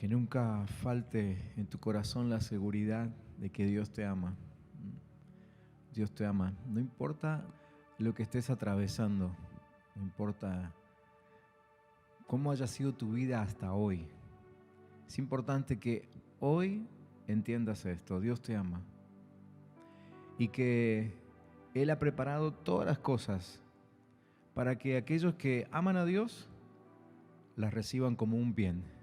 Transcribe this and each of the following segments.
Que nunca falte en tu corazón la seguridad de que Dios te ama. Dios te ama. No importa lo que estés atravesando, no importa cómo haya sido tu vida hasta hoy. Es importante que hoy entiendas esto. Dios te ama. Y que Él ha preparado todas las cosas para que aquellos que aman a Dios las reciban como un bien.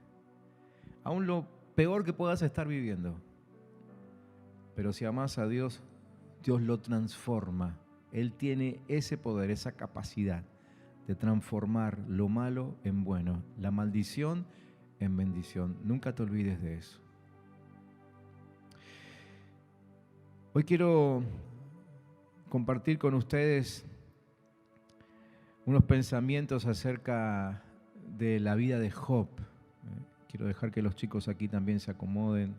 Aún lo peor que puedas estar viviendo. Pero si amas a Dios, Dios lo transforma. Él tiene ese poder, esa capacidad de transformar lo malo en bueno, la maldición en bendición. Nunca te olvides de eso. Hoy quiero compartir con ustedes unos pensamientos acerca de la vida de Job. Quiero dejar que los chicos aquí también se acomoden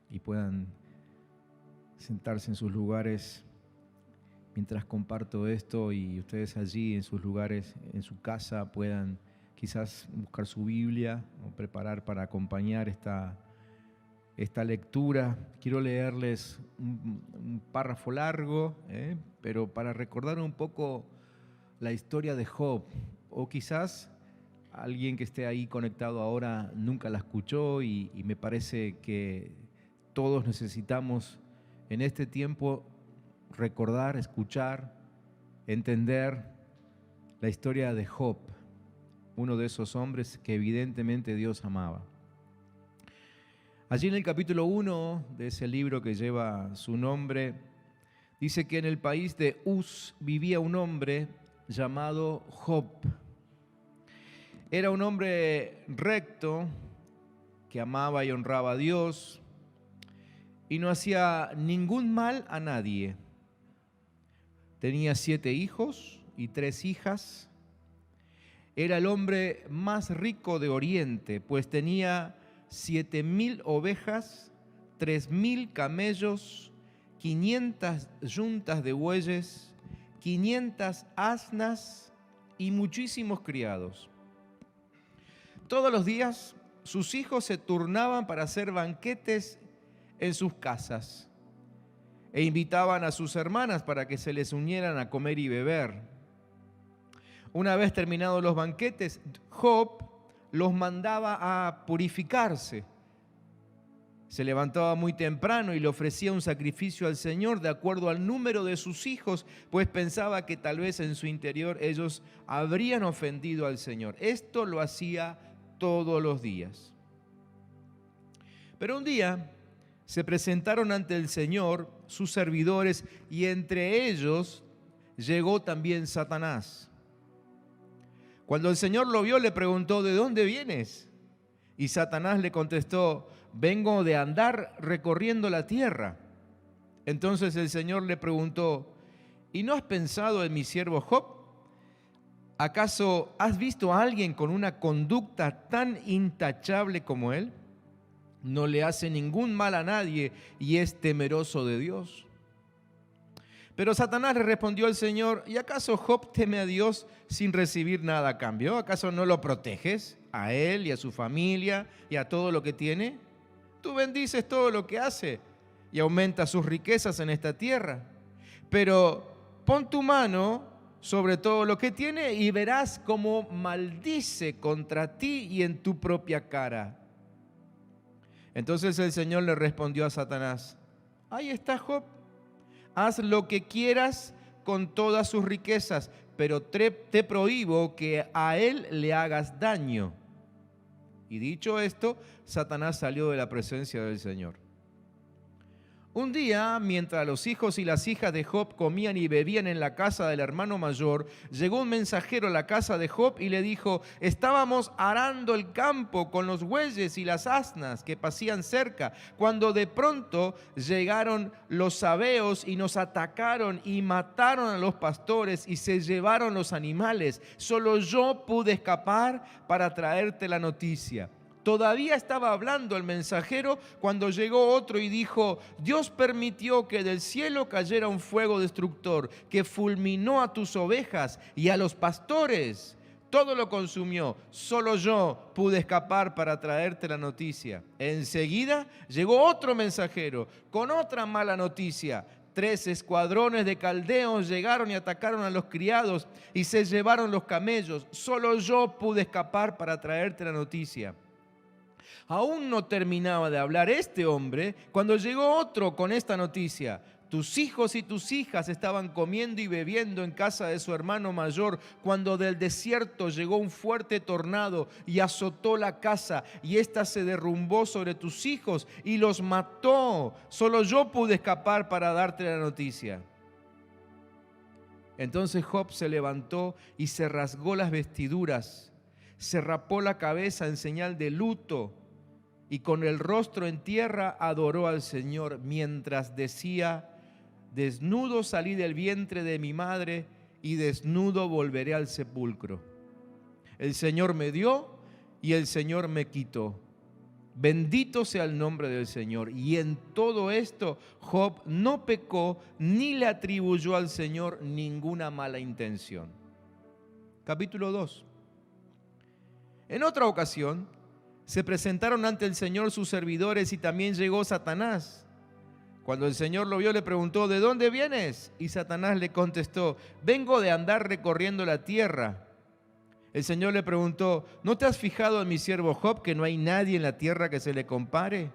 y puedan sentarse en sus lugares mientras comparto esto, y ustedes allí en sus lugares, en su casa, puedan quizás buscar su Biblia o preparar para acompañar esta lectura. Quiero leerles un párrafo largo, pero para recordar un poco la historia de Job, o quizás alguien que esté ahí conectado ahora nunca la escuchó y me parece que todos necesitamos en este tiempo recordar, escuchar, entender la historia de Job, uno de esos hombres que evidentemente Dios amaba. Allí en el capítulo 1 de ese libro que lleva su nombre, dice que en el país de Uz vivía un hombre llamado Job. Era un hombre recto, que amaba y honraba a Dios y no hacía ningún mal a nadie. Tenía 7 hijos y 3 hijas. Era el hombre más rico de Oriente, pues tenía 7,000 ovejas, 3,000 camellos, 500 yuntas de bueyes, 500 asnas y muchísimos criados. Todos los días sus hijos se turnaban para hacer banquetes en sus casas e invitaban a sus hermanas para que se les unieran a comer y beber. Una vez terminados los banquetes, Job los mandaba a purificarse. Se levantaba muy temprano y le ofrecía un sacrificio al Señor de acuerdo al número de sus hijos, pues pensaba que tal vez en su interior ellos habrían ofendido al Señor. Esto lo hacía todos los días. Pero un día se presentaron ante el Señor sus servidores y entre ellos llegó también Satanás. Cuando el Señor lo vio, le preguntó: ¿de dónde vienes? Y Satanás le contestó: vengo de andar recorriendo la tierra. Entonces el Señor le preguntó: ¿y no has pensado en mi siervo Job? ¿Acaso has visto a alguien con una conducta tan intachable como él? No le hace ningún mal a nadie y es temeroso de Dios. Pero Satanás le respondió al Señor: ¿y acaso Job teme a Dios sin recibir nada a cambio? ¿Acaso no lo proteges a él y a su familia y a todo lo que tiene? Tú bendices todo lo que hace y aumentas sus riquezas en esta tierra. Pero pon tu mano sobre todo lo que tiene y verás cómo maldice contra ti y en tu propia cara. Entonces el Señor le respondió a Satanás: ahí está Job, haz lo que quieras con todas sus riquezas, pero te prohíbo que a él le hagas daño. Y dicho esto, Satanás salió de la presencia del Señor. Un día, mientras los hijos y las hijas de Job comían y bebían en la casa del hermano mayor, llegó un mensajero a la casa de Job y le dijo: estábamos arando el campo con los bueyes y las asnas que pasían cerca, cuando de pronto llegaron los sabeos y nos atacaron y mataron a los pastores y se llevaron los animales. Solo yo pude escapar para traerte la noticia. Todavía estaba hablando el mensajero cuando llegó otro y dijo: Dios permitió que del cielo cayera un fuego destructor que fulminó a tus ovejas y a los pastores. todo lo consumió. Solo yo pude escapar para traerte la noticia. Enseguida llegó otro mensajero con otra mala noticia. 3 escuadrones de caldeos llegaron y atacaron a los criados y se llevaron los camellos. Solo yo pude escapar para traerte la noticia. Aún no terminaba de hablar este hombre cuando llegó otro con esta noticia. Tus hijos y tus hijas estaban comiendo y bebiendo en casa de su hermano mayor cuando del desierto llegó un fuerte tornado y azotó la casa, y ésta se derrumbó sobre tus hijos y los mató. Solo yo pude escapar para darte la noticia. Entonces Job se levantó y se rasgó las vestiduras, se rapó la cabeza en señal de luto y con el rostro en tierra adoró al Señor mientras decía: desnudo salí del vientre de mi madre y desnudo volveré al sepulcro. El Señor me dio y el Señor me quitó. Bendito sea el nombre del Señor. Y en todo esto Job no pecó ni le atribuyó al Señor ninguna mala intención. Capítulo 2. En otra ocasión se presentaron ante el Señor sus servidores y también llegó Satanás. Cuando el Señor lo vio, le preguntó: ¿de dónde vienes? Y Satanás le contestó: vengo de andar recorriendo la tierra. El Señor le preguntó: ¿no te has fijado en mi siervo Job, que no hay nadie en la tierra que se le compare?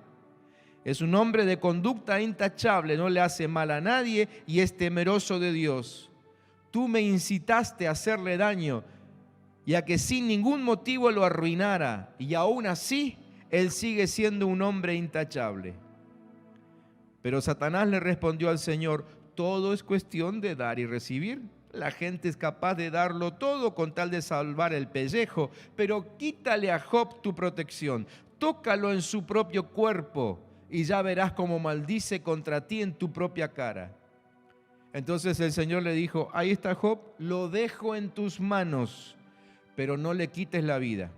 Es un hombre de conducta intachable, no le hace mal a nadie y es temeroso de Dios. Tú me incitaste a hacerle daño y a que sin ningún motivo lo arruinara, y aún así él sigue siendo un hombre intachable. Pero Satanás le respondió al Señor: todo es cuestión de dar y recibir. La gente es capaz de darlo todo con tal de salvar el pellejo, pero quítale a Job tu protección, tócalo en su propio cuerpo y ya verás cómo maldice contra ti en tu propia cara. Entonces el Señor le dijo: ahí está Job, lo dejo en tus manos, pero no le quites la vida.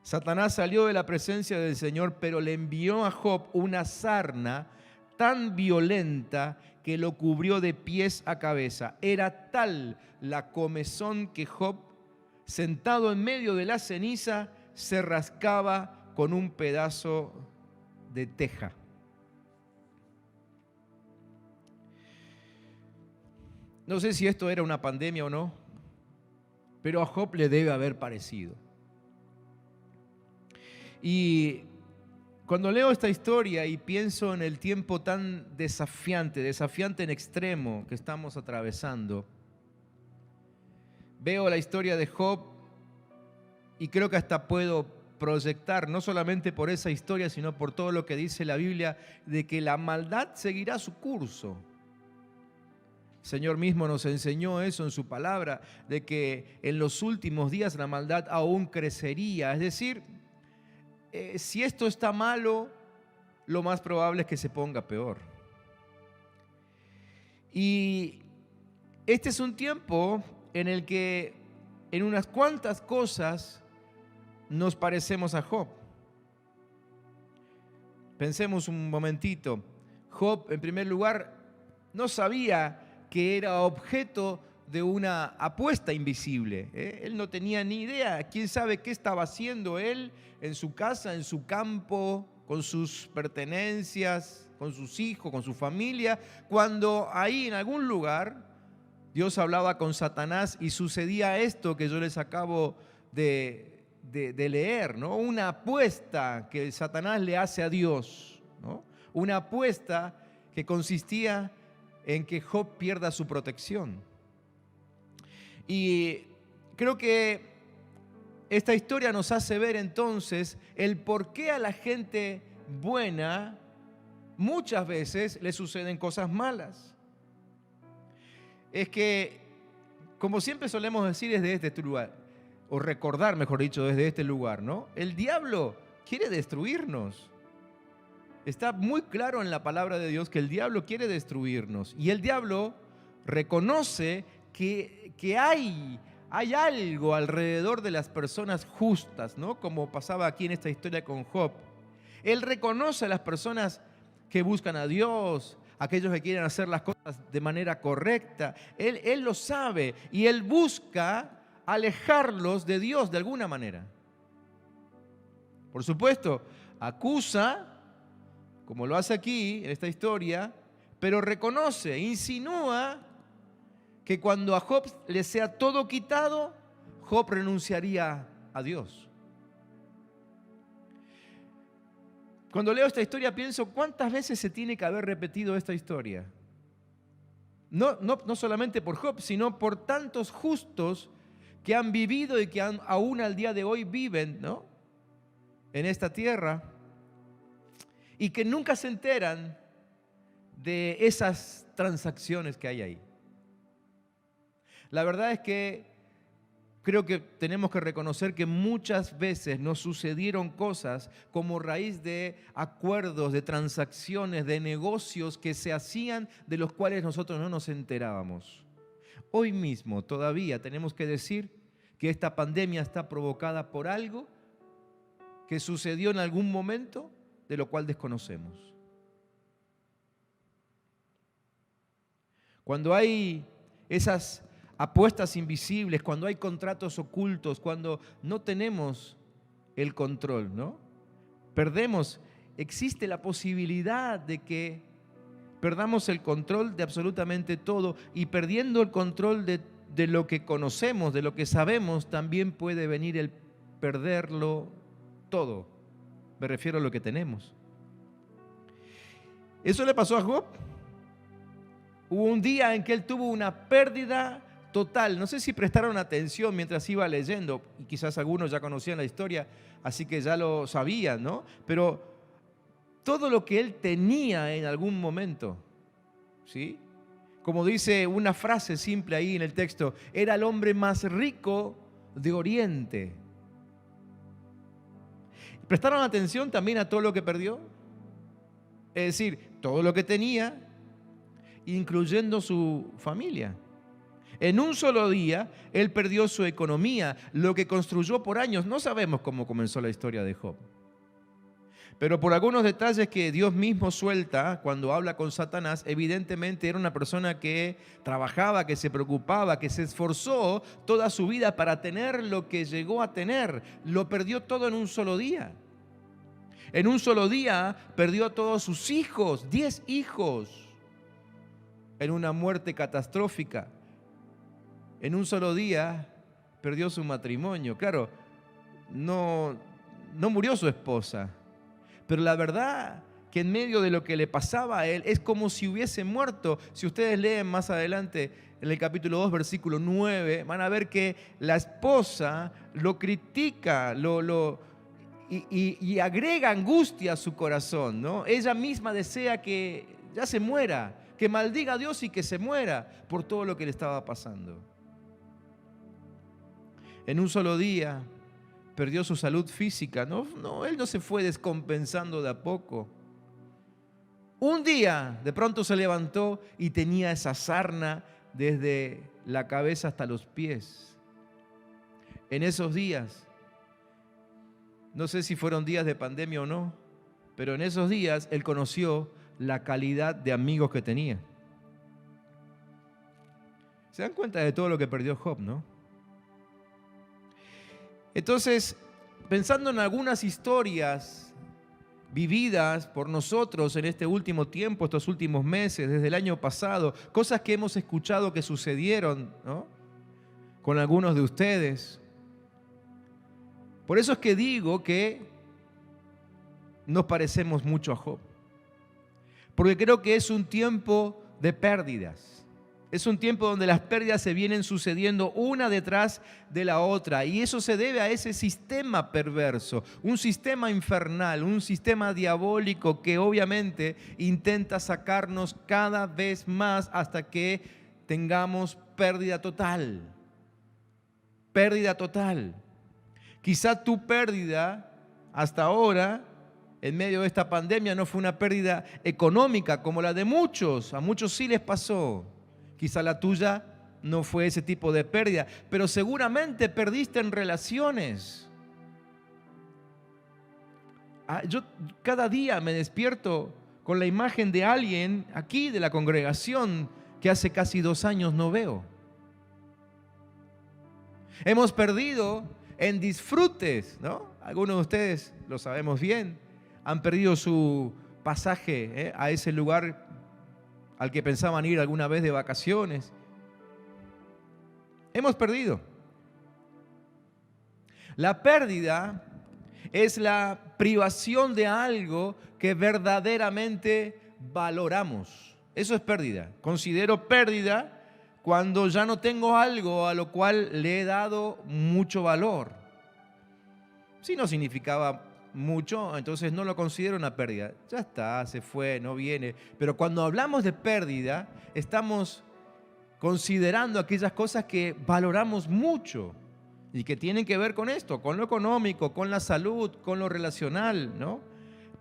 Satanás salió de la presencia del Señor, pero le envió a Job una sarna tan violenta que lo cubrió de pies a cabeza. Era tal la comezón que Job, sentado en medio de la ceniza, se rascaba con un pedazo de teja. No sé si esto era una pandemia o no, pero a Job le debe haber parecido. Y cuando leo esta historia y pienso en el tiempo tan desafiante en extremo que estamos atravesando, veo la historia de Job y creo que hasta puedo proyectar, no solamente por esa historia, sino por todo lo que dice la Biblia, de que la maldad seguirá su curso. El Señor mismo nos enseñó eso en su palabra, de que en los últimos días la maldad aún crecería. Es decir, si esto está malo, lo más probable es que se ponga peor. Y este es un tiempo en el que en unas cuantas cosas nos parecemos a Job. Pensemos un momentito. Job, en primer lugar, no sabía que era objeto de una apuesta invisible. Él no tenía ni idea. ¿Quién sabe qué estaba haciendo él en su casa, en su campo, con sus pertenencias, con sus hijos, con su familia, cuando ahí en algún lugar Dios hablaba con Satanás y sucedía esto que yo les acabo de leer, ¿no? Una apuesta que Satanás le hace a Dios, ¿no? Una apuesta que consistía en que Job pierda su protección. Y creo que esta historia nos hace ver entonces el por qué a la gente buena muchas veces le suceden cosas malas. Es que, como siempre solemos decir desde este lugar, o recordar, mejor dicho, desde este lugar, ¿no? El diablo quiere destruirnos. Está muy claro en la palabra de Dios que el diablo quiere destruirnos. Y el diablo reconoce que hay algo alrededor de las personas justas, ¿no? Como pasaba aquí en esta historia con Job. Él reconoce a las personas que buscan a Dios, aquellos que quieren hacer las cosas de manera correcta. Él lo sabe y él busca alejarlos de Dios de alguna manera. Por supuesto, acusa, como lo hace aquí en esta historia, pero reconoce, insinúa que cuando a Job le sea todo quitado, Job renunciaría a Dios. Cuando leo esta historia pienso, ¿cuántas veces se tiene que haber repetido esta historia? No solamente por Job, sino por tantos justos que han vivido y que aún al día de hoy viven, ¿no?, en esta tierra, y que nunca se enteran de esas transacciones que hay ahí. La verdad es que creo que tenemos que reconocer que muchas veces nos sucedieron cosas como raíz de acuerdos, de transacciones, de negocios que se hacían de los cuales nosotros no nos enterábamos. Hoy mismo todavía tenemos que decir que esta pandemia está provocada por algo que sucedió en algún momento de lo cual desconocemos. Cuando hay esas apuestas invisibles, cuando hay contratos ocultos, cuando no tenemos el control, ¿no?, perdemos, existe la posibilidad de que perdamos el control de absolutamente todo, y perdiendo el control de lo que conocemos, de lo que sabemos, también puede venir el perderlo todo. Me refiero a lo que tenemos. Eso le pasó a Job. Hubo un día en que él tuvo una pérdida total. No sé si prestaron atención mientras iba leyendo, y quizás algunos ya conocían la historia, así que ya lo sabían, ¿no? Pero todo lo que él tenía en algún momento, ¿sí?, como dice una frase simple ahí en el texto, era el hombre más rico de Oriente. ¿Prestaron atención también a todo lo que perdió? Es decir, todo lo que tenía, incluyendo su familia. En un solo día, él perdió su economía, lo que construyó por años. No sabemos cómo comenzó la historia de Job, pero por algunos detalles que Dios mismo suelta cuando habla con Satanás, evidentemente era una persona que trabajaba, que se preocupaba, que se esforzó toda su vida para tener lo que llegó a tener. Lo perdió todo en un solo día. En un solo día perdió a todos sus hijos, 10 hijos, en una muerte catastrófica. En un solo día perdió su matrimonio. Claro, no murió su esposa, pero la verdad que en medio de lo que le pasaba a él es como si hubiese muerto. Si ustedes leen más adelante en el capítulo 2, versículo 9, van a ver que la esposa lo critica, y agrega angustia a su corazón, ¿no? Ella misma desea que ya se muera, que maldiga a Dios y que se muera por todo lo que le estaba pasando. En un solo día perdió su salud física. Él no se fue descompensando de a poco. Un día de pronto se levantó y tenía esa sarna desde la cabeza hasta los pies. En esos días, no sé si fueron días de pandemia o no, pero en esos días él conoció la calidad de amigos que tenía. ¿Se dan cuenta de todo lo que perdió Job, no? Entonces, pensando en algunas historias vividas por nosotros en este último tiempo, estos últimos meses, desde el año pasado, cosas que hemos escuchado que sucedieron, ¿no?, con algunos de ustedes. Por eso es que digo que nos parecemos mucho a Job, porque creo que es un tiempo de pérdidas. Es un tiempo donde las pérdidas se vienen sucediendo una detrás de la otra, y eso se debe a ese sistema perverso, un sistema infernal, un sistema diabólico que obviamente intenta sacarnos cada vez más hasta que tengamos pérdida total. Pérdida total. Quizá tu pérdida hasta ahora, en medio de esta pandemia, no fue una pérdida económica como la de muchos. A muchos sí les pasó. Quizá la tuya no fue ese tipo de pérdida, pero seguramente perdiste en relaciones. Yo cada día me despierto con la imagen de alguien aquí de la congregación que hace casi 2 años no veo. Hemos perdido en disfrutes, ¿no? Algunos de ustedes, lo sabemos bien, han perdido su pasaje a ese lugar al que pensaban ir alguna vez de vacaciones. Hemos perdido. La pérdida es la privación de algo que verdaderamente valoramos. Eso es pérdida. Considero pérdida cuando ya no tengo algo a lo cual le he dado mucho valor. Si no significaba mucho, entonces no lo considero una pérdida. Ya está, se fue, no viene. Pero cuando hablamos de pérdida, estamos considerando aquellas cosas que valoramos mucho y que tienen que ver con esto, con lo económico, con la salud, con lo relacional, ¿no?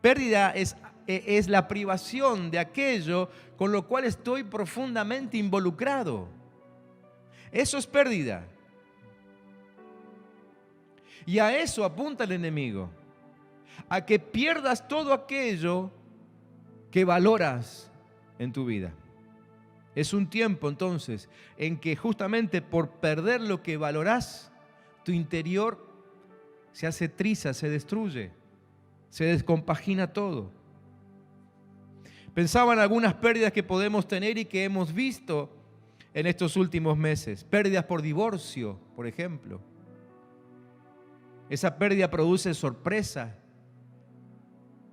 Pérdida es la privación de aquello con lo cual estoy profundamente involucrado. Eso es pérdida. Y a eso apunta el enemigo, a que pierdas todo aquello que valoras en tu vida. Es un tiempo entonces en que justamente por perder lo que valorás, tu interior se hace triza, se destruye, se descompagina todo. Pensaba en algunas pérdidas que podemos tener y que hemos visto en estos últimos meses. Pérdidas por divorcio, por ejemplo. Esa pérdida produce sorpresa,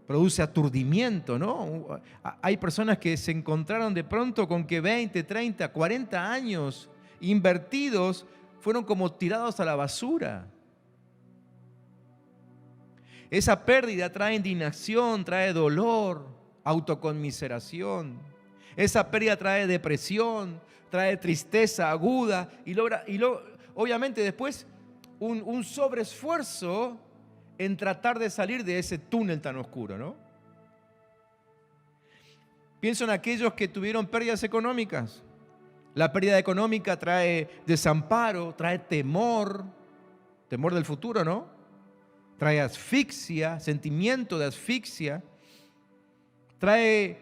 produce aturdimiento, ¿no? Hay personas que se encontraron de pronto con que 20, 30, 40 años invertidos fueron como tirados a la basura. Esa pérdida trae indignación, trae dolor, autoconmiseración. Esa pérdida trae depresión, trae tristeza aguda y obviamente después un sobreesfuerzo en tratar de salir de ese túnel tan oscuro, ¿no? Pienso en aquellos que tuvieron pérdidas económicas. La pérdida económica trae desamparo, trae temor del futuro, ¿no? Trae asfixia, sentimiento de asfixia, trae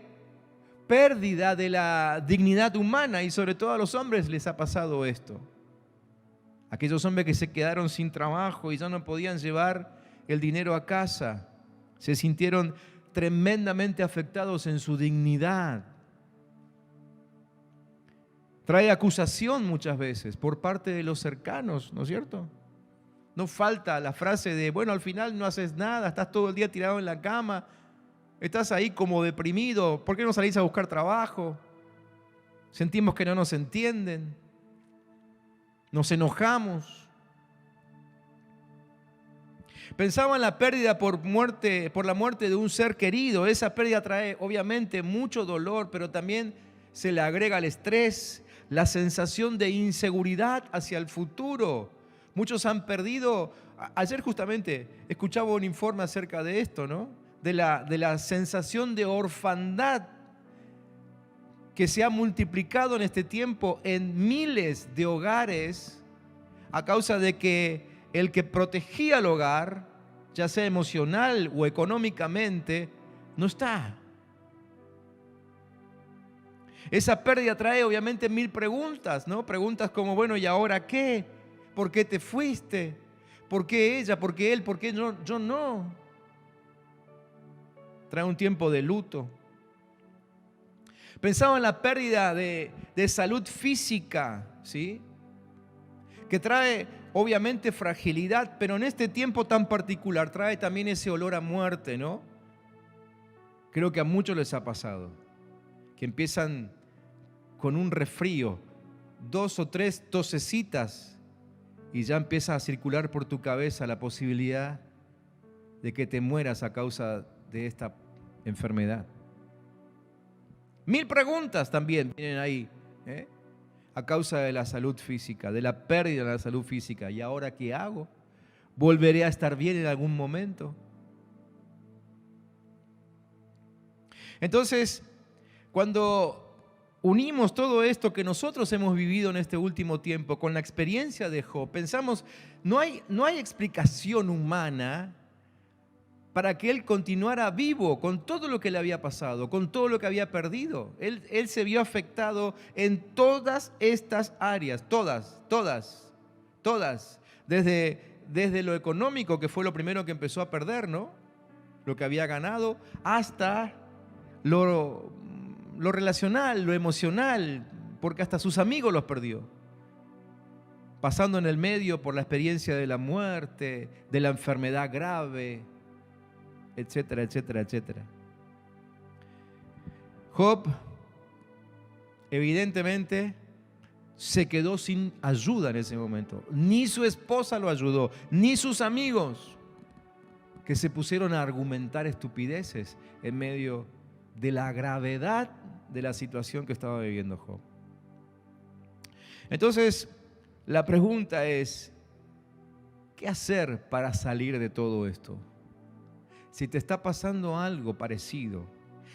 pérdida de la dignidad humana y sobre todo a los hombres les ha pasado esto. Aquellos hombres que se quedaron sin trabajo y ya no podían llevar el dinero a casa, se sintieron tremendamente afectados en su dignidad. Trae acusación muchas veces por parte de los cercanos, ¿no es cierto? No falta la frase de, bueno, al final no haces nada, estás todo el día tirado en la cama, estás ahí como deprimido, ¿por qué no salís a buscar trabajo? Sentimos que no nos entienden, nos enojamos. Pensaba en la pérdida por la muerte de un ser querido. Esa pérdida trae obviamente mucho dolor, pero también se le agrega el estrés, la sensación de inseguridad hacia el futuro. Muchos han perdido. Ayer justamente escuchaba un informe acerca de esto, ¿no? De la sensación de orfandad que se ha multiplicado en este tiempo en miles de hogares a causa de que el que protegía el hogar, ya sea emocional o económicamente, no está. Esa pérdida trae obviamente mil preguntas, ¿no? Preguntas como, bueno, ¿y ahora qué? ¿Por qué te fuiste? ¿Por qué ella? ¿Por qué él? ¿Por qué yo no? Trae un tiempo de luto. Pensaba en la pérdida de salud física, ¿sí? Que trae obviamente fragilidad, pero en este tiempo tan particular trae también ese olor a muerte, ¿no? Creo que a muchos les ha pasado, que empiezan con un resfrío, 2 o 3 tosecitas y ya empieza a circular por tu cabeza la posibilidad de que te mueras a causa de esta enfermedad. Mil preguntas también vienen ahí, a causa de la salud física, de la pérdida de la salud física. ¿Y ahora qué hago? ¿Volveré a estar bien en algún momento? Entonces, cuando unimos todo esto que nosotros hemos vivido en este último tiempo con la experiencia de Job, pensamos, no hay explicación humana para que él continuara vivo con todo lo que le había pasado, con todo lo que había perdido. Él se vio afectado en todas estas áreas, todas todas, desde lo económico, que fue lo primero que empezó a perder, ¿no? Lo que había ganado, hasta lo relacional, lo emocional, porque hasta sus amigos los perdió. Pasando en el medio por la experiencia de la muerte, de la enfermedad grave, etcétera, etcétera, etcétera. Job, evidentemente, se quedó sin ayuda en ese momento. Ni su esposa lo ayudó, ni sus amigos, que se pusieron a argumentar estupideces en medio de la gravedad de la situación que estaba viviendo Job. Entonces, la pregunta es, ¿qué hacer para salir de todo esto? Si te está pasando algo parecido,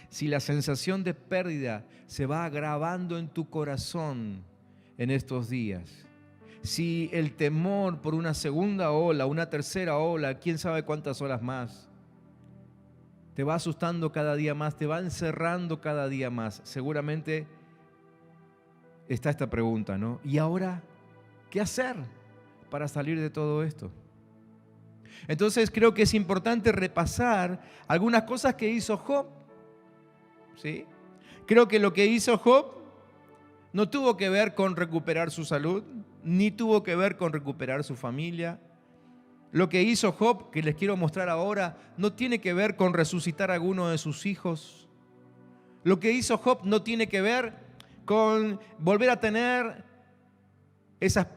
si la sensación de pérdida se va agravando en tu corazón en estos días, si el temor por una segunda ola, una tercera ola, quién sabe cuántas olas más, te va asustando cada día más, te va encerrando cada día más, seguramente está esta pregunta, ¿no? ¿Y ahora qué hacer para salir de todo esto? Entonces creo que es importante repasar algunas cosas que hizo Job, ¿sí? Creo que lo que hizo Job no tuvo que ver con recuperar su salud, ni tuvo que ver con recuperar su familia. Lo que hizo Job, que les quiero mostrar ahora, no tiene que ver con resucitar a alguno de sus hijos. Lo que hizo Job no tiene que ver con volver a tener esas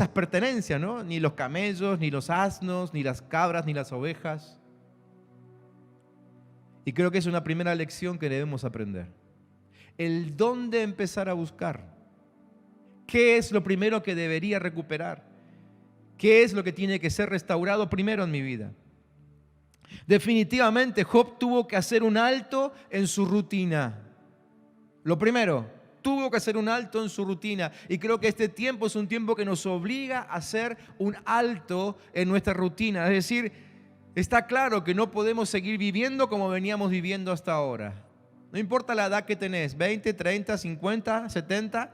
pertenencias, ¿no? Ni los camellos, ni los asnos, ni las cabras, ni las ovejas. Y creo que es una primera lección que debemos aprender. El dónde empezar a buscar. ¿Qué es lo primero que debería recuperar? ¿Qué es lo que tiene que ser restaurado primero en mi vida? Definitivamente Job tuvo que hacer un alto en su rutina. Lo primero, tuvo que hacer un alto en su rutina. Y creo que este tiempo es un tiempo que nos obliga a hacer un alto en nuestra rutina. Es decir, está claro que no podemos seguir viviendo como veníamos viviendo hasta ahora. No importa la edad que tenés, 20, 30, 50, 70,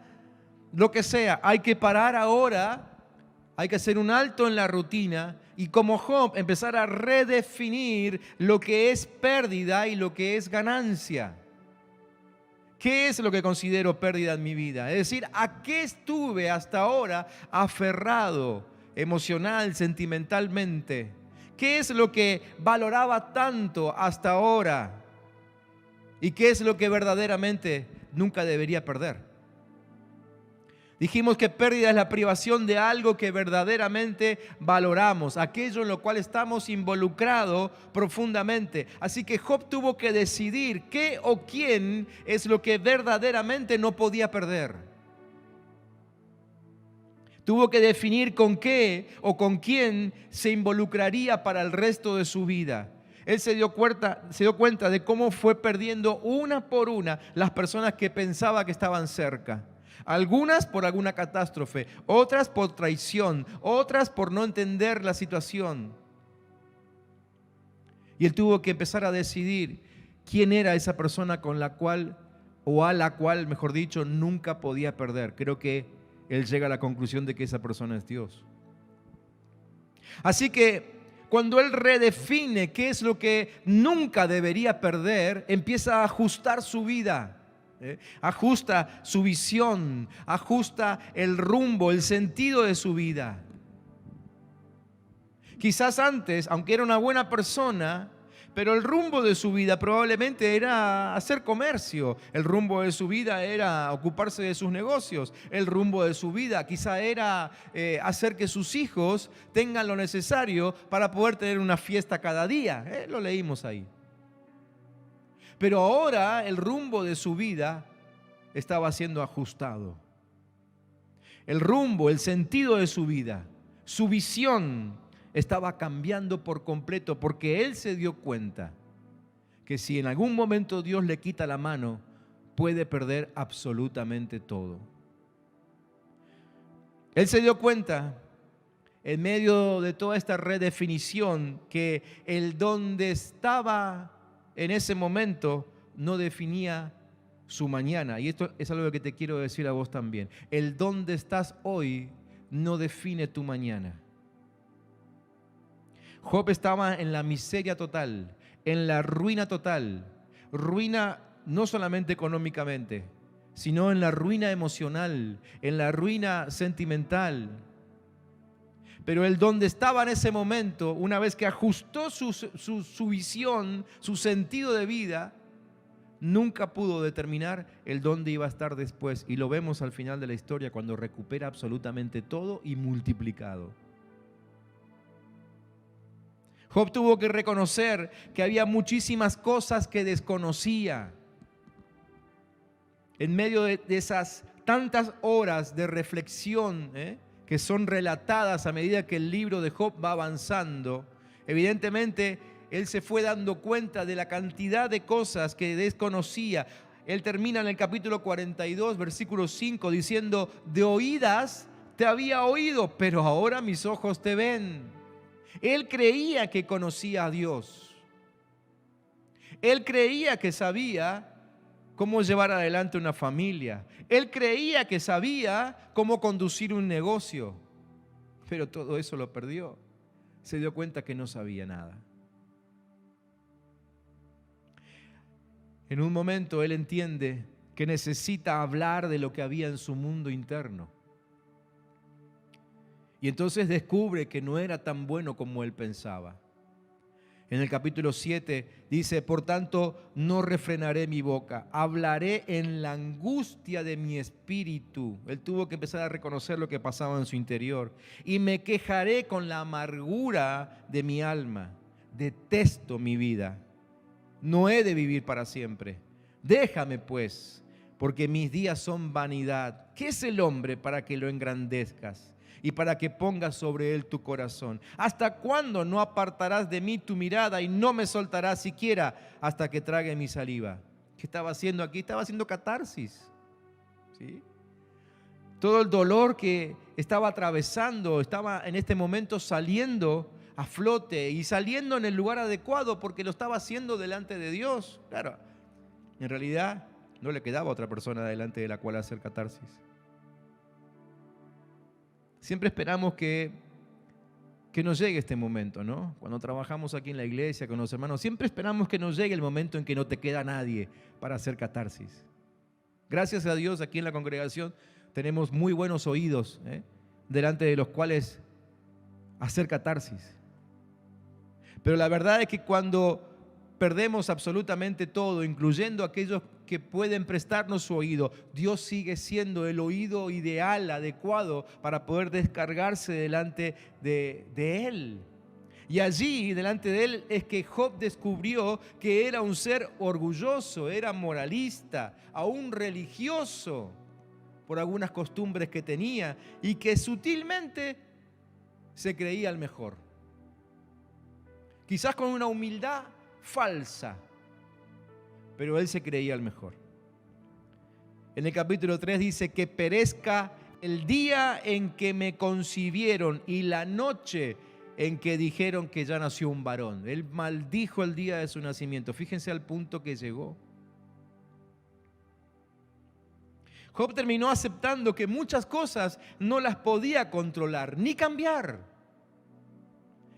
lo que sea, hay que parar ahora, hay que hacer un alto en la rutina y como Job empezar a redefinir lo que es pérdida y lo que es ganancia. ¿Qué es lo que considero pérdida en mi vida? Es decir, ¿a qué estuve hasta ahora aferrado emocional, sentimentalmente? ¿Qué es lo que valoraba tanto hasta ahora? ¿Y qué es lo que verdaderamente nunca debería perder? Dijimos que pérdida es la privación de algo que verdaderamente valoramos, aquello en lo cual estamos involucrados profundamente. Así que Job tuvo que decidir qué o quién es lo que verdaderamente no podía perder. Tuvo que definir con qué o con quién se involucraría para el resto de su vida. Él se dio cuenta de cómo fue perdiendo una por una las personas que pensaba que estaban cerca. Algunas por alguna catástrofe, otras por traición, otras por no entender la situación. Y él tuvo que empezar a decidir quién era esa persona con la cual, o a la cual, mejor dicho, nunca podía perder. Creo que él llega a la conclusión de que esa persona es Dios. Así que cuando él redefine qué es lo que nunca debería perder, empieza a ajustar su vida. Ajusta su visión, ajusta el rumbo, el sentido de su vida. Quizás antes, aunque era una buena persona, pero el rumbo de su vida probablemente era hacer comercio. El rumbo de su vida era ocuparse de sus negocios. El rumbo de su vida quizá era hacer que sus hijos tengan lo necesario para poder tener una fiesta cada día. Lo leímos ahí. Pero ahora el rumbo de su vida estaba siendo ajustado. El rumbo, el sentido de su vida, su visión estaba cambiando por completo porque él se dio cuenta que si en algún momento Dios le quita la mano, puede perder absolutamente todo. Él se dio cuenta en medio de toda esta redefinición que el donde estaba en ese momento no definía su mañana. Y esto es algo que te quiero decir a vos también. El dónde estás hoy no define tu mañana. Job estaba en la miseria total, en la ruina total. Ruina no solamente económicamente, sino en la ruina emocional, en la ruina sentimental. Pero él, donde estaba en ese momento, una vez que ajustó su visión, su sentido de vida, nunca pudo determinar el dónde iba a estar después. Y lo vemos al final de la historia cuando recupera absolutamente todo y multiplicado. Job tuvo que reconocer que había muchísimas cosas que desconocía. En medio de esas tantas horas de reflexión, que son relatadas a medida que el libro de Job va avanzando, evidentemente él se fue dando cuenta de la cantidad de cosas que desconocía. Él termina en el capítulo 42, versículo 5, diciendo: de oídas te había oído, pero ahora mis ojos te ven. Él creía que conocía a Dios. Él creía que sabía cómo llevar adelante una familia. Él creía que sabía cómo conducir un negocio. Pero todo eso lo perdió. Se dio cuenta que no sabía nada. En un momento él entiende que necesita hablar de lo que había en su mundo interno. Y entonces descubre que no era tan bueno como él pensaba. En el capítulo 7 dice: por tanto, no refrenaré mi boca, hablaré en la angustia de mi espíritu. Él tuvo que empezar a reconocer lo que pasaba en su interior. Y me quejaré con la amargura de mi alma. Detesto mi vida. No he de vivir para siempre. Déjame pues, porque mis días son vanidad. ¿Qué es el hombre para que lo engrandezcas y para que pongas sobre él tu corazón? ¿Hasta cuándo no apartarás de mí tu mirada y no me soltarás siquiera hasta que trague mi saliva? ¿Qué estaba haciendo aquí? Estaba haciendo catarsis, ¿sí? Todo el dolor que estaba atravesando estaba en este momento saliendo a flote y saliendo en el lugar adecuado, porque lo estaba haciendo delante de Dios. Claro, en realidad no le quedaba otra persona delante de la cual hacer catarsis. Siempre esperamos que nos llegue este momento, ¿no? Cuando trabajamos aquí en la iglesia con los hermanos, siempre esperamos que nos llegue el momento en que no te queda nadie para hacer catarsis. Gracias a Dios, aquí en la congregación tenemos muy buenos oídos, delante de los cuales hacer catarsis. Pero la verdad es que cuando perdemos absolutamente todo, incluyendo aquellos que pueden prestarnos su oído, Dios sigue siendo el oído ideal, adecuado para poder descargarse delante de Él. Y allí, delante de Él, es que Job descubrió que era un ser orgulloso, era moralista, aún religioso por algunas costumbres que tenía, y que sutilmente se creía el mejor. Quizás con una humildad falsa, pero él se creía el mejor. En el capítulo 3 dice: que perezca el día en que me concibieron y la noche en que dijeron que ya nació un varón. Él maldijo el día de su nacimiento. Fíjense al punto que llegó. Job terminó aceptando que muchas cosas no las podía controlar ni cambiar.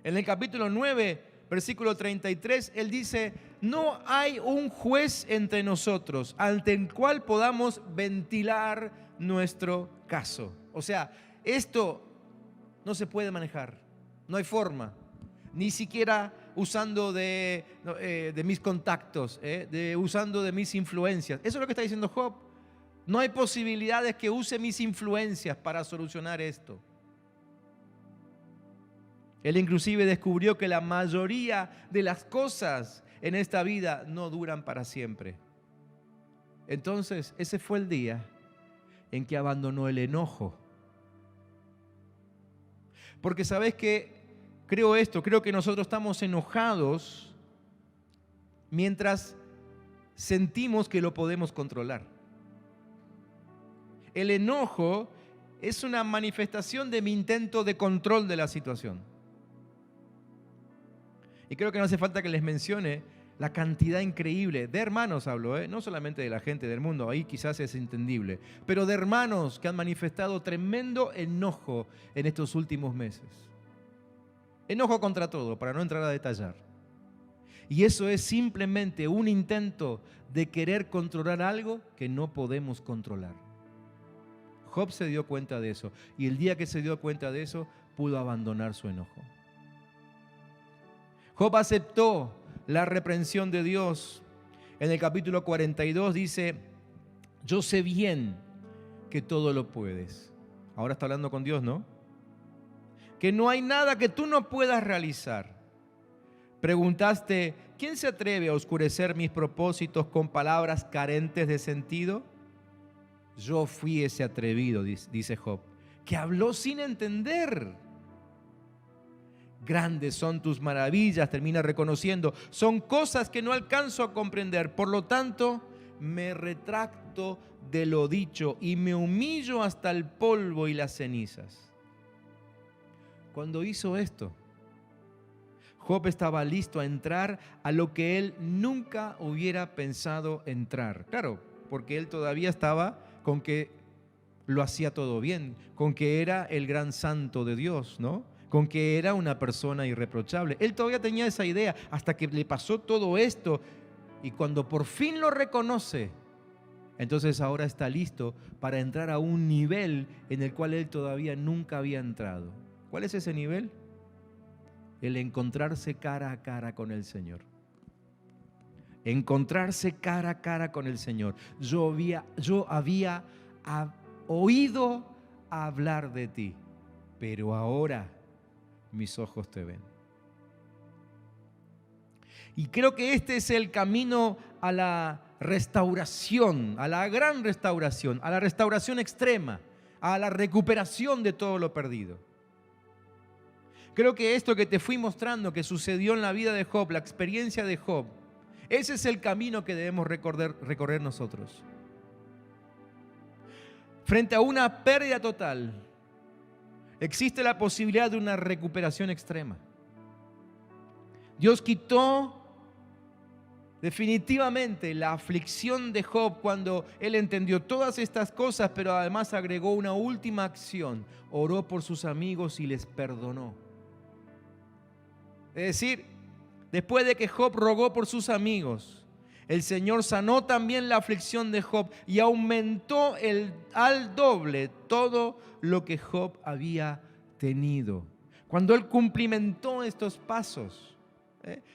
En el capítulo 9, versículo 33, él dice: no hay un juez entre nosotros ante el cual podamos ventilar nuestro caso. O sea, esto no se puede manejar, no hay forma, ni siquiera usando de mis contactos, usando de mis influencias. Eso es lo que está diciendo Job. No hay posibilidades que use mis influencias para solucionar esto. Él inclusive descubrió que la mayoría de las cosas en esta vida no duran para siempre. Entonces, ese fue el día en que abandonó el enojo. Porque ¿sabes qué? Creo que nosotros estamos enojados mientras sentimos que lo podemos controlar. El enojo es una manifestación de mi intento de control de la situación. Y creo que no hace falta que les mencione la cantidad increíble de hermanos hablo, no solamente de la gente del mundo, ahí quizás es entendible, pero de hermanos que han manifestado tremendo enojo en estos últimos meses. Enojo contra todo, para no entrar a detallar. Y eso es simplemente un intento de querer controlar algo que no podemos controlar. Job se dio cuenta de eso, y el día que se dio cuenta de eso, pudo abandonar su enojo. Job aceptó la reprensión de Dios. En el capítulo 42 dice: yo sé bien que todo lo puedes. Ahora está hablando con Dios, ¿no? Que no hay nada que tú no puedas realizar. Preguntaste: ¿quién se atreve a oscurecer mis propósitos con palabras carentes de sentido? Yo fui ese atrevido, dice Job, que habló sin entender. Grandes son tus maravillas, termina reconociendo. Son cosas que no alcanzo a comprender. Por lo tanto, me retracto de lo dicho y me humillo hasta el polvo y las cenizas. Cuando hizo esto, Job estaba listo a entrar a lo que él nunca hubiera pensado entrar. Claro, porque él todavía estaba con que lo hacía todo bien, con que era el gran santo de Dios, ¿no? Con que era una persona irreprochable. Él todavía tenía esa idea hasta que le pasó todo esto, y cuando por fin lo reconoce, entonces ahora está listo para entrar a un nivel en el cual él todavía nunca había entrado. ¿Cuál es ese nivel? El encontrarse cara a cara con el Señor. Encontrarse cara a cara con el Señor. Yo había oído hablar de ti, pero ahora mis ojos te ven. Y creo que este es el camino a la restauración, a la gran restauración, a la restauración extrema, a la recuperación de todo lo perdido. Creo que esto que te fui mostrando, que sucedió en la vida de Job, la experiencia de Job, ese es el camino que debemos recorrer nosotros. Frente a una pérdida total, existe la posibilidad de una recuperación extrema. Dios quitó definitivamente la aflicción de Job cuando él entendió todas estas cosas, pero además agregó una última acción: oró por sus amigos y les perdonó. Es decir, después de que Job rogó por sus amigos, el Señor sanó también la aflicción de Job y aumentó al doble todo lo que Job había tenido. Cuando él cumplimentó estos pasos,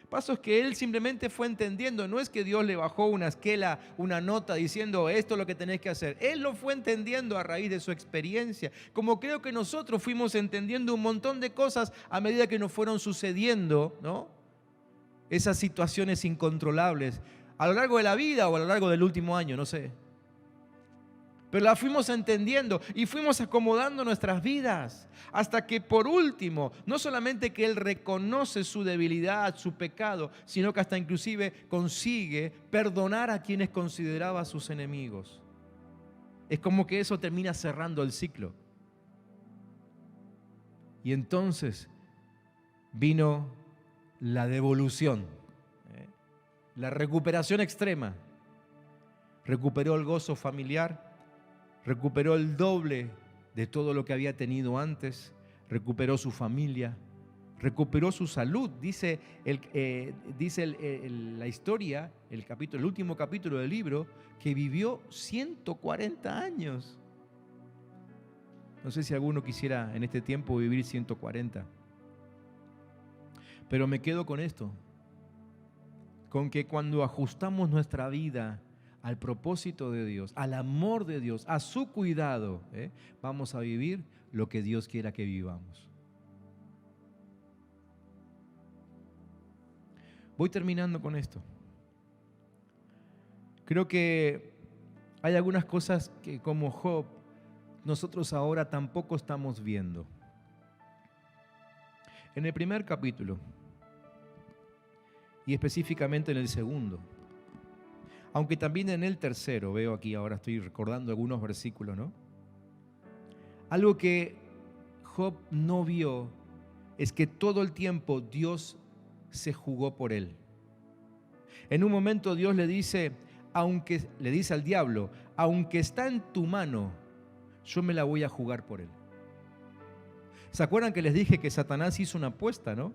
pasos que él simplemente fue entendiendo, no es que Dios le bajó una esquela, una nota diciendo esto es lo que tenés que hacer. Él lo fue entendiendo a raíz de su experiencia, como creo que nosotros fuimos entendiendo un montón de cosas a medida que nos fueron sucediendo, ¿no? Esas situaciones incontrolables a lo largo de la vida o a lo largo del último año, no sé. Pero la fuimos entendiendo y fuimos acomodando nuestras vidas hasta que por último, no solamente que Él reconoce su debilidad, su pecado, sino que hasta inclusive consigue perdonar a quienes consideraba sus enemigos. Es como que eso termina cerrando el ciclo. Y entonces vino la devolución, la recuperación extrema. Recuperó el gozo familiar, recuperó el doble de todo lo que había tenido antes, recuperó su familia, recuperó su salud. Dice la historia, el último capítulo del libro, que vivió 140 años. No sé si alguno quisiera en este tiempo vivir 140. Pero me quedo con esto, con que cuando ajustamos nuestra vida al propósito de Dios, al amor de Dios, a su cuidado, vamos a vivir lo que Dios quiera que vivamos. Voy terminando con esto. Creo que hay algunas cosas que, como Job, nosotros ahora tampoco estamos viendo. En el primer capítulo, y específicamente en el segundo, aunque también en el tercero, veo aquí, ahora estoy recordando algunos versículos, ¿no? Algo que Job no vio es que todo el tiempo Dios se jugó por él. En un momento Dios le dice al diablo, aunque está en tu mano, yo me la voy a jugar por él. ¿Se acuerdan que les dije que Satanás hizo una apuesta, no?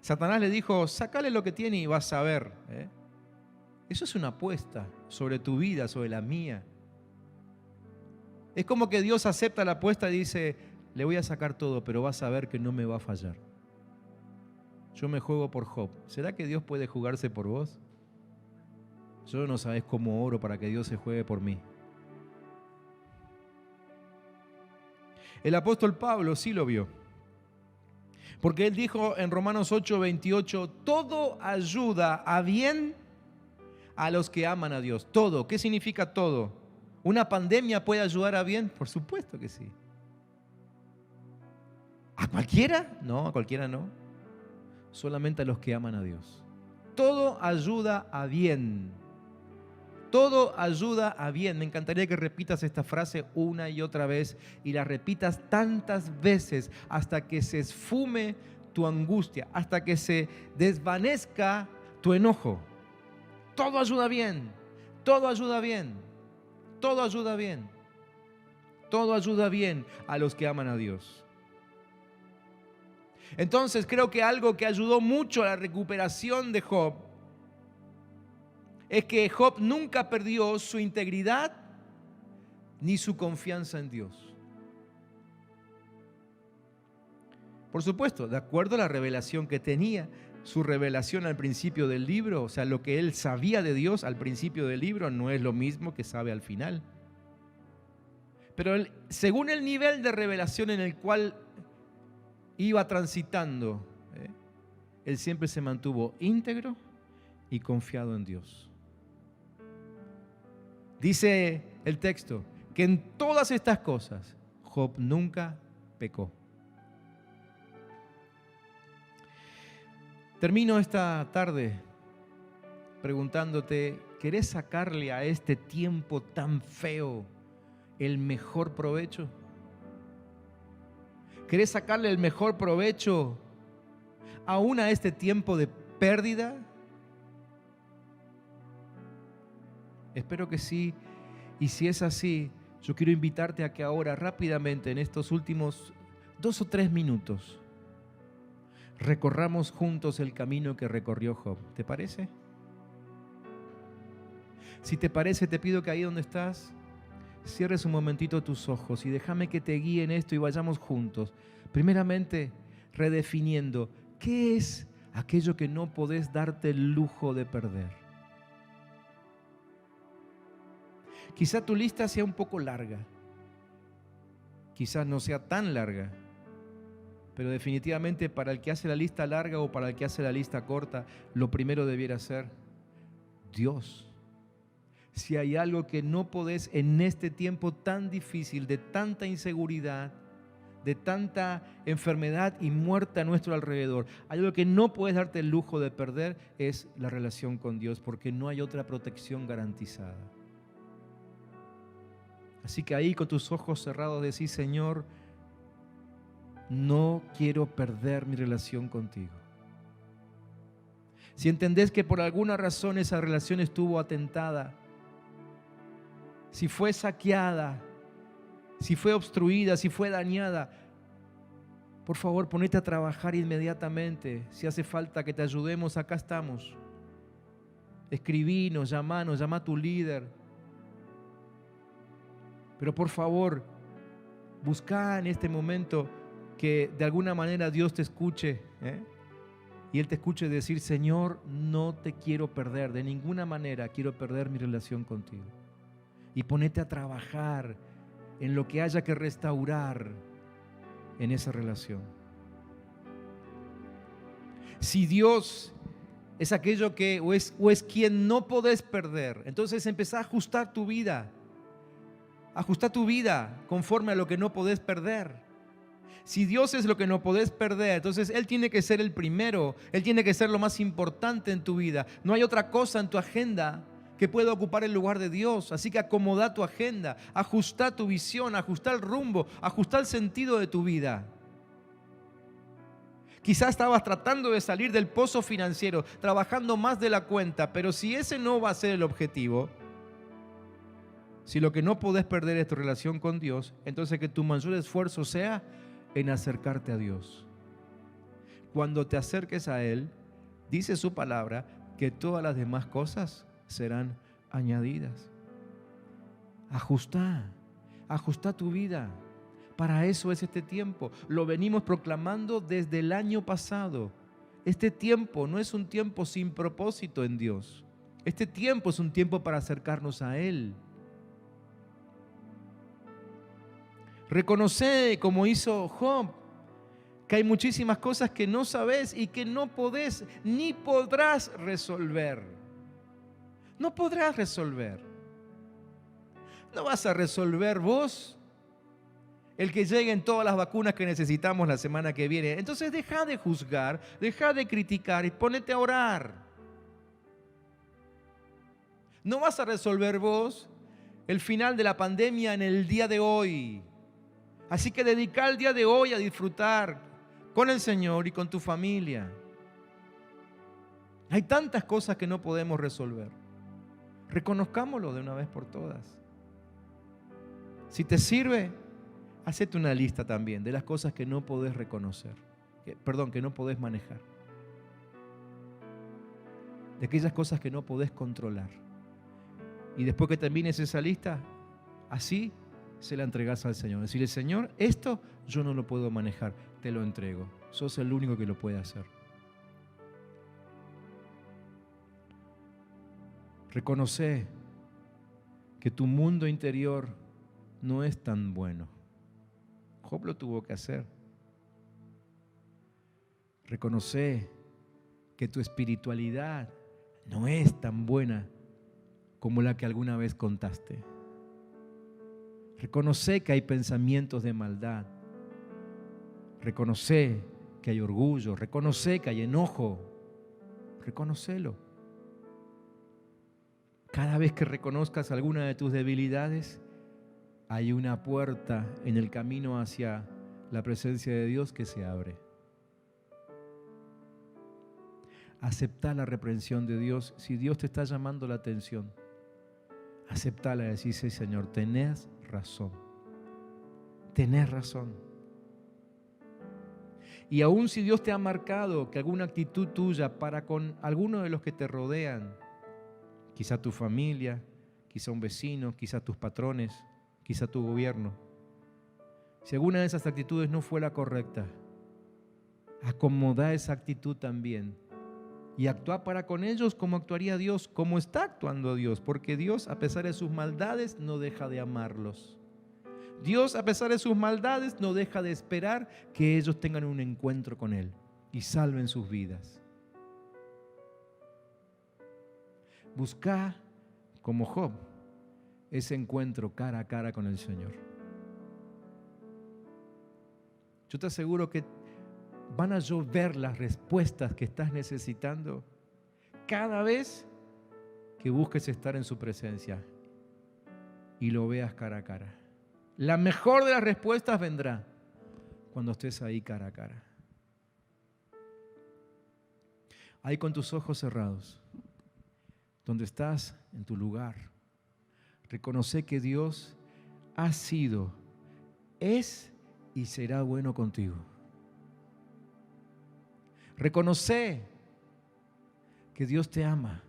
Satanás le dijo, sácale lo que tiene y vas a ver. Eso es una apuesta sobre tu vida, sobre la mía. Es como que Dios acepta la apuesta y dice, le voy a sacar todo, pero vas a ver que no me va a fallar. Yo me juego por Job. ¿Será que Dios puede jugarse por vos? Yo no sabés cómo oro para que Dios se juegue por mí. El apóstol Pablo sí lo vio. Porque él dijo en Romanos 8:28, todo ayuda a bien a los que aman a Dios. Todo. ¿Qué significa todo? ¿Una pandemia puede ayudar a bien? Por supuesto que sí. ¿A cualquiera? No, a cualquiera no. Solamente a los que aman a Dios. Todo ayuda a bien. Todo ayuda a bien. Me encantaría que repitas esta frase una y otra vez y la repitas tantas veces hasta que se esfume tu angustia, hasta que se desvanezca tu enojo. Todo ayuda bien. Todo ayuda bien. Todo ayuda bien. Todo ayuda bien a los que aman a Dios. Entonces creo que algo que ayudó mucho a la recuperación de Job es que Job nunca perdió su integridad ni su confianza en Dios. Por supuesto, de acuerdo a la revelación que tenía, su revelación al principio del libro, o sea, lo que él sabía de Dios al principio del libro no es lo mismo que sabe al final. Pero según el nivel de revelación en el cual iba transitando, él siempre se mantuvo íntegro y confiado en Dios. Dice el texto que en todas estas cosas Job nunca pecó. Termino esta tarde preguntándote, ¿querés sacarle a este tiempo tan feo el mejor provecho? ¿Querés sacarle el mejor provecho aún a este tiempo de pérdida? Espero que sí. Y si es así, yo quiero invitarte a que ahora rápidamente, en estos últimos 2 o 3 minutos, recorramos juntos el camino que recorrió Job. ¿Te parece? Si te parece, te pido que ahí donde estás, cierres un momentito tus ojos y déjame que te guíe en esto y vayamos juntos. Primeramente, redefiniendo, ¿qué es aquello que no podés darte el lujo de perder? Quizá tu lista sea un poco larga, quizás no sea tan larga, pero definitivamente para el que hace la lista larga o para el que hace la lista corta, lo primero debiera ser Dios. Si hay algo que no podés en este tiempo tan difícil, de tanta inseguridad, de tanta enfermedad y muerte a nuestro alrededor, hay algo que no puedes darte el lujo de perder, es la relación con Dios, porque no hay otra protección garantizada. Así que ahí con tus ojos cerrados decís, Señor, no quiero perder mi relación contigo. Si entendés que por alguna razón esa relación estuvo atentada, si fue saqueada, si fue obstruida, si fue dañada, por favor ponete a trabajar inmediatamente. Si hace falta que te ayudemos, acá estamos. Escribinos, llama a tu líder. Pero por favor, busca en este momento que de alguna manera Dios te escuche, y Él te escuche decir, Señor, no te quiero perder, de ninguna manera quiero perder mi relación contigo. Y ponete a trabajar en lo que haya que restaurar en esa relación. Si Dios es aquello que, o es quien no podés perder, entonces empezá a ajustar tu vida. Ajusta tu vida conforme a lo que no podés perder. Si Dios es lo que no podés perder, entonces Él tiene que ser el primero. Él tiene que ser lo más importante en tu vida. No hay otra cosa en tu agenda que pueda ocupar el lugar de Dios. Así que acomoda tu agenda, ajusta tu visión, ajusta el rumbo, ajusta el sentido de tu vida. Quizás estabas tratando de salir del pozo financiero, trabajando más de la cuenta, pero si ese no va a ser el objetivo, si lo que no podés perder es tu relación con Dios, entonces que tu mayor esfuerzo sea en acercarte a Dios. Cuando te acerques a Él, dice su palabra que todas las demás cosas serán añadidas. Ajusta tu vida. Para eso es este tiempo. Lo venimos proclamando desde el año pasado. Este tiempo no es un tiempo sin propósito en Dios. Este tiempo es un tiempo para acercarnos a Él. Reconoce, como hizo Job, que hay muchísimas cosas que no sabes y que no podés ni podrás resolver. No podrás resolver. No vas a resolver vos el que lleguen todas las vacunas que necesitamos la semana que viene. Entonces deja de juzgar, deja de criticar y ponete a orar. No vas a resolver vos el final de la pandemia en el día de hoy. Así que dedica el día de hoy a disfrutar con el Señor y con tu familia. Hay tantas cosas que no podemos resolver. Reconozcámoslo de una vez por todas. Si te sirve, hacete una lista también de las cosas que no podés reconocer, que no podés manejar, de aquellas cosas que no podés controlar. Y después que termines esa lista, así se la entregás al Señor. Decirle: Señor, esto yo no lo puedo manejar, te lo entrego. Sos el único que lo puede hacer. Reconoce que tu mundo interior no es tan bueno. Job lo tuvo que hacer. Reconoce que tu espiritualidad no es tan buena como la que alguna vez contaste. Reconoce que hay pensamientos de maldad. Reconoce que hay orgullo. Reconoce que hay enojo. Reconócelo. Cada vez que reconozcas alguna de tus debilidades, hay una puerta en el camino hacia la presencia de Dios que se abre. Aceptá la reprensión de Dios. Si Dios te está llamando la atención, aceptala y decís: sí, Señor, tenés razón. Tenés razón. Y aun si Dios te ha marcado que alguna actitud tuya para con alguno de los que te rodean, quizá tu familia, quizá un vecino, quizá tus patrones, quizá tu gobierno, si alguna de esas actitudes no fue la correcta, acomodá esa actitud también y actúa para con ellos como actuaría Dios, como está actuando Dios, porque Dios, a pesar de sus maldades, no deja de amarlos. Dios, a pesar de sus maldades, no deja de esperar que ellos tengan un encuentro con Él y salven sus vidas. Busca, como Job, ese encuentro cara a cara con el Señor. Yo te aseguro que van a llover las respuestas que estás necesitando cada vez que busques estar en su presencia y lo veas cara a cara. La mejor de las respuestas vendrá cuando estés ahí cara a cara. Ahí con tus ojos cerrados, donde estás en tu lugar, reconoce que Dios ha sido, es y será bueno contigo. Reconoce que Dios te ama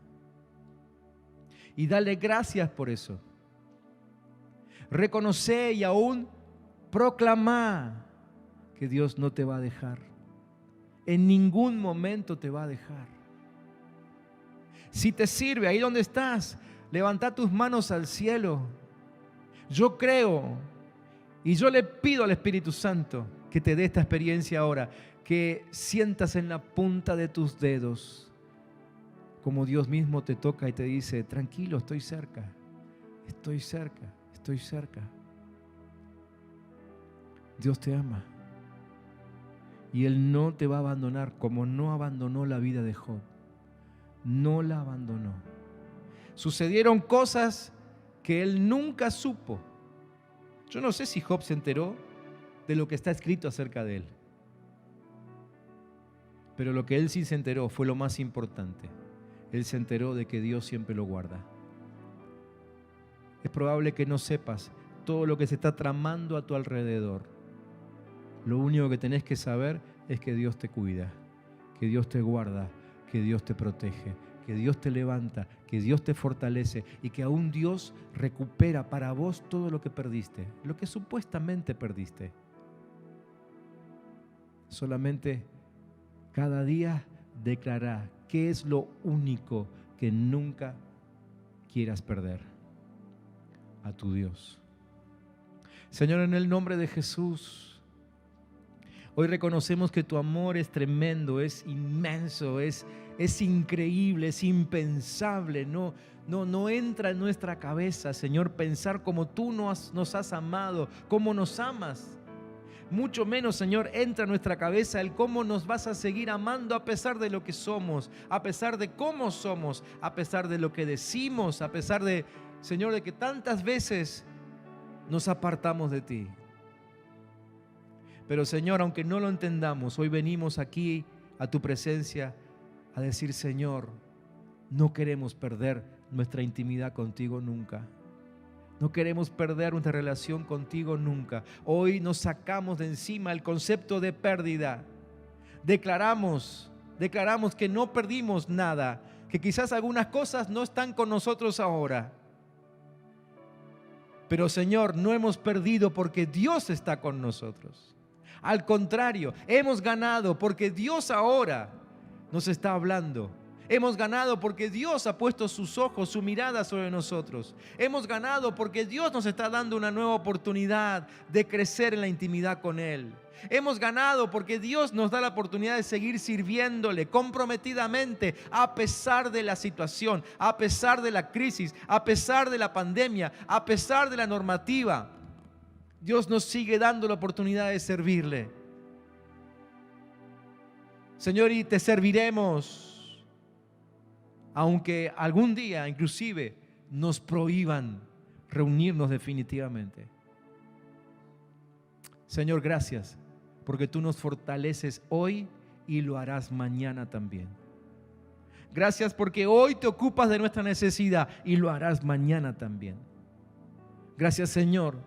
y dale gracias por eso. Reconoce y aún proclama que Dios no te va a dejar. En ningún momento te va a dejar. Si te sirve, ahí donde estás, levanta tus manos al cielo. Yo creo y yo le pido al Espíritu Santo que te dé esta experiencia ahora, que sientas en la punta de tus dedos como Dios mismo te toca y te dice: tranquilo, estoy cerca, estoy cerca, estoy cerca. Dios te ama y Él no te va a abandonar, como no abandonó la vida de Job. No la abandonó. Sucedieron cosas que él nunca supo. Yo no sé si Job se enteró de lo que está escrito acerca de él. Pero lo que él sí se enteró fue lo más importante. Él se enteró de que Dios siempre lo guarda. Es probable que no sepas todo lo que se está tramando a tu alrededor. Lo único que tenés que saber es que Dios te cuida, que Dios te guarda, que Dios te protege, que Dios te levanta, que Dios te fortalece y que aún Dios recupera para vos todo lo que perdiste, lo que supuestamente perdiste. Solamente cada día declará qué es lo único que nunca quieras perder: a tu Dios. Señor, en el nombre de Jesús, hoy reconocemos que tu amor es tremendo, es inmenso, es increíble, es impensable. No entra en nuestra cabeza, Señor, pensar cómo tú nos has amado, cómo nos amas. Mucho menos, Señor, entra en nuestra cabeza el cómo nos vas a seguir amando a pesar de lo que somos, a pesar de cómo somos, a pesar de lo que decimos, a pesar de, Señor, de que tantas veces nos apartamos de ti. Pero, Señor, aunque no lo entendamos, hoy venimos aquí a tu presencia a decir: Señor, no queremos perder nuestra intimidad contigo nunca. No queremos perder nuestra relación contigo nunca. Hoy nos sacamos de encima el concepto de pérdida. Declaramos que no perdimos nada, que quizás algunas cosas no están con nosotros ahora. Pero, Señor, no hemos perdido porque Dios está con nosotros. Al contrario, hemos ganado porque Dios ahora nos está hablando. Hemos ganado porque Dios ha puesto sus ojos, su mirada sobre nosotros. Hemos ganado porque Dios nos está dando una nueva oportunidad de crecer en la intimidad con Él. Hemos ganado porque Dios nos da la oportunidad de seguir sirviéndole comprometidamente a pesar de la situación, a pesar de la crisis, a pesar de la pandemia, a pesar de la normativa. Dios nos sigue dando la oportunidad de servirle. Señor, y te serviremos aunque algún día inclusive nos prohíban reunirnos definitivamente. Señor, gracias, porque tú nos fortaleces hoy y lo harás mañana también. Gracias porque hoy te ocupas de nuestra necesidad y lo harás mañana también. Gracias, Señor,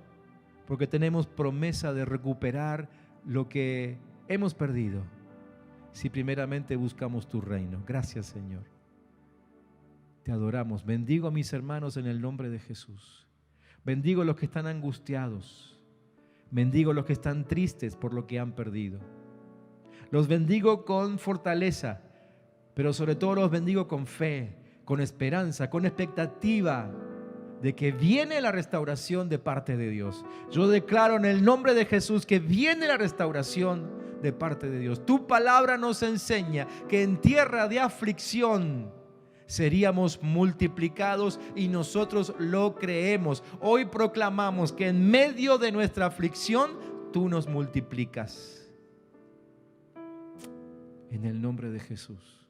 porque tenemos promesa de recuperar lo que hemos perdido si primeramente buscamos tu reino. Gracias, Señor. Te adoramos. Bendigo a mis hermanos en el nombre de Jesús. Bendigo a los que están angustiados. Bendigo a los que están tristes por lo que han perdido. Los bendigo con fortaleza, pero sobre todo los bendigo con fe, con esperanza, con expectativa de que viene la restauración de parte de Dios. Yo declaro en el nombre de Jesús que viene la restauración de parte de Dios. Tu palabra nos enseña que en tierra de aflicción seríamos multiplicados y nosotros lo creemos. Hoy proclamamos que en medio de nuestra aflicción tú nos multiplicas. En el nombre de Jesús.